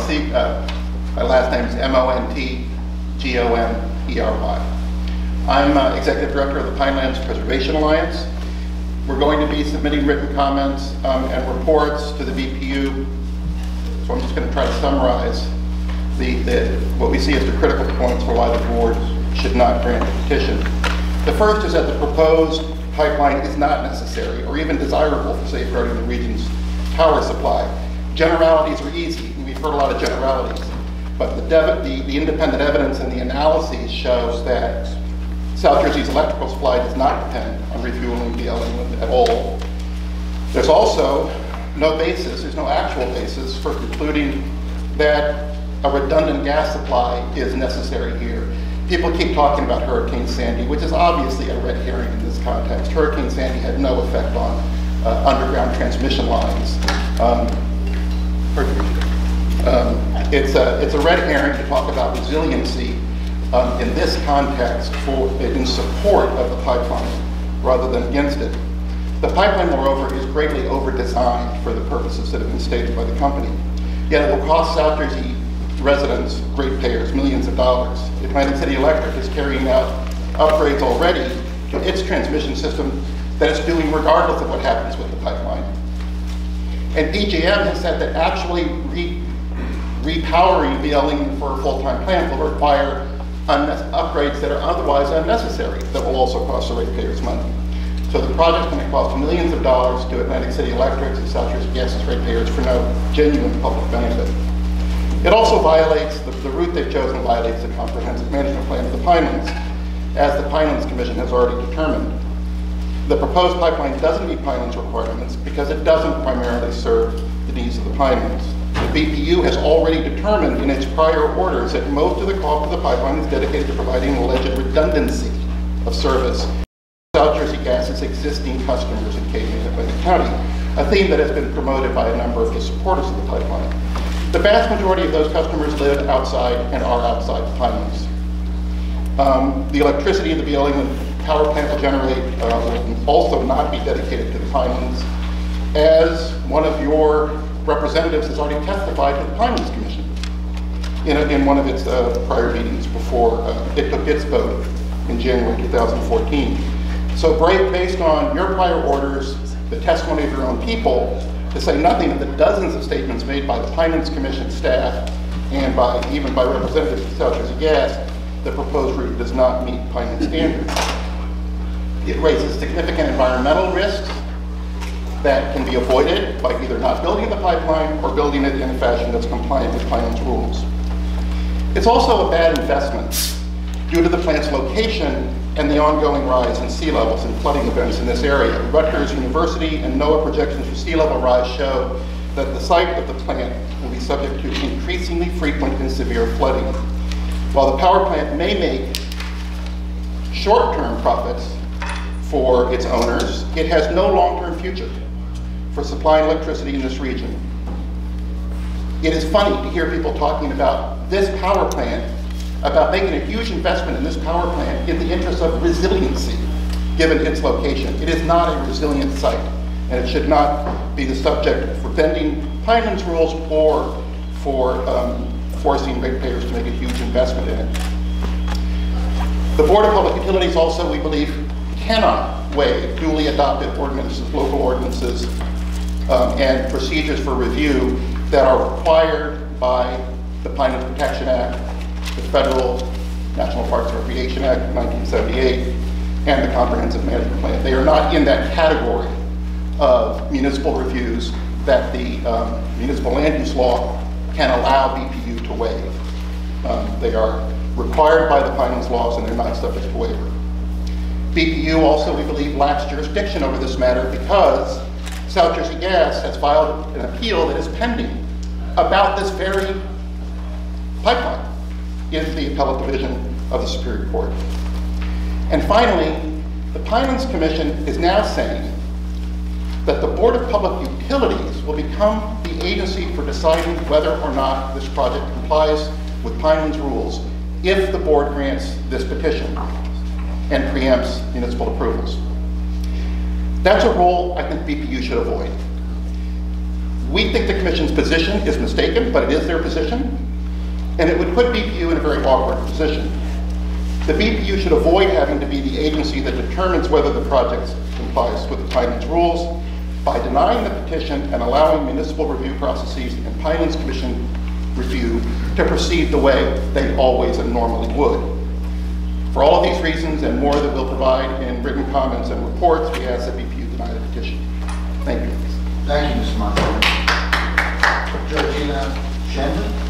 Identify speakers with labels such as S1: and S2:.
S1: my last name is Montgomery. I'm Executive Director of the Pinelands Preservation Alliance. We're going to be submitting written comments and reports to the BPU. So I'm just going to try to summarize what we see as the critical points for why the board should not grant the petition. The first is that the proposed pipeline is not necessary or even desirable for safeguarding the region's power supply. Generalities are easy, and we've heard a lot of generalities, but the independent evidence and the analyses shows that South Jersey's electrical supply does not depend on refueling the Inland at all. There's also no basis, there's no actual basis for concluding that a redundant gas supply is necessary here. People keep talking about Hurricane Sandy, which is obviously a red herring in this context. Hurricane Sandy had no effect on underground transmission lines. It's a red herring to talk about resiliency in this context in support of the pipeline rather than against it. The pipeline, moreover, is greatly over-designed for the purposes that have been stated by the company. Yet it will cost South Jersey residents, ratepayers, millions of dollars. Atlantic City Electric is carrying out upgrades already to its transmission system that it's doing regardless of what happens with the pipeline. And PJM has said that actually repowering BLE for a full-time plant will require upgrades that are otherwise unnecessary that will also cost the ratepayers money. So the project's going to cost millions of dollars to Atlantic City Electric and South Jersey Gas's ratepayers for no genuine public benefit. It also violates, the route they've chosen violates the comprehensive management plan of the Pinelands, as the Pinelands Commission has already determined. The proposed pipeline doesn't meet Pinelands requirements because it doesn't primarily serve the needs of the Pinelands. The BPU has already determined in its prior orders that most of the cost of the pipeline is dedicated to providing an alleged redundancy of service to South Jersey Gas's existing customers in Atlantic County, a theme that has been promoted by a number of the supporters of the pipeline. The vast majority of those customers live outside and are outside the Pinelands. The electricity the BLE power plant will generate will also not be dedicated to the Pinelands, as one of your representatives has already testified to the Pinelands Commission in one of its prior meetings before it took its vote in January 2014. So based on your prior orders, the testimony of your own people, to say nothing of the dozens of statements made by the Pinelands Commission staff and even by representatives of South Jersey Gas, the proposed route does not meet Pinelands standards. It raises significant environmental risks that can be avoided by either not building the pipeline or building it in a fashion that's compliant with Pinelands rules. It's also a bad investment due to the plant's location and the ongoing rise in sea levels and flooding events in this area. Rutgers University and NOAA projections for sea level rise show that the site of the plant will be subject to increasingly frequent and severe flooding. While the power plant may make short-term profits for its owners, it has no long-term future for supplying electricity in this region. It is funny to hear people talking about this power plant, about making a huge investment in this power plant in the interest of resiliency, given its location. It is not a resilient site, and it should not be the subject for bending Pinelands rules or for forcing ratepayers to make a huge investment in it. The Board of Public Utilities also, we believe, cannot waive duly adopted ordinances, local ordinances, and procedures for review that are required by the Pinelands Protection Act, the Federal National Parks and Recreation Act of 1978, and the Comprehensive Management Plan. They are not in that category of municipal reviews that the municipal land use law can allow BPU to waive. They are required by the Pinelands laws and they're not subject to waiver. BPU also, we believe, lacks jurisdiction over this matter because South Jersey Gas has filed an appeal that is pending about this very pipeline in the appellate division of the Superior Court. And finally, the Pinelands Commission is now saying that the Board of Public Utilities will become the agency for deciding whether or not this project complies with Pinelands rules if the board grants this petition and preempts municipal approvals. That's a role I think BPU should avoid. We think the Commission's position is mistaken, but it is their position, and it would put BPU in a very awkward position. The BPU should avoid having to be the agency that determines whether the project complies with the Pinelands rules by denying the petition and allowing municipal review processes and Pinelands Commission review to proceed the way they always and normally would. For all of these reasons and more that we'll provide in written comments and reports, we ask that BPU deny the petition. Thank you.
S2: Thank you, Mr. Montgomery. Georgina Shandon.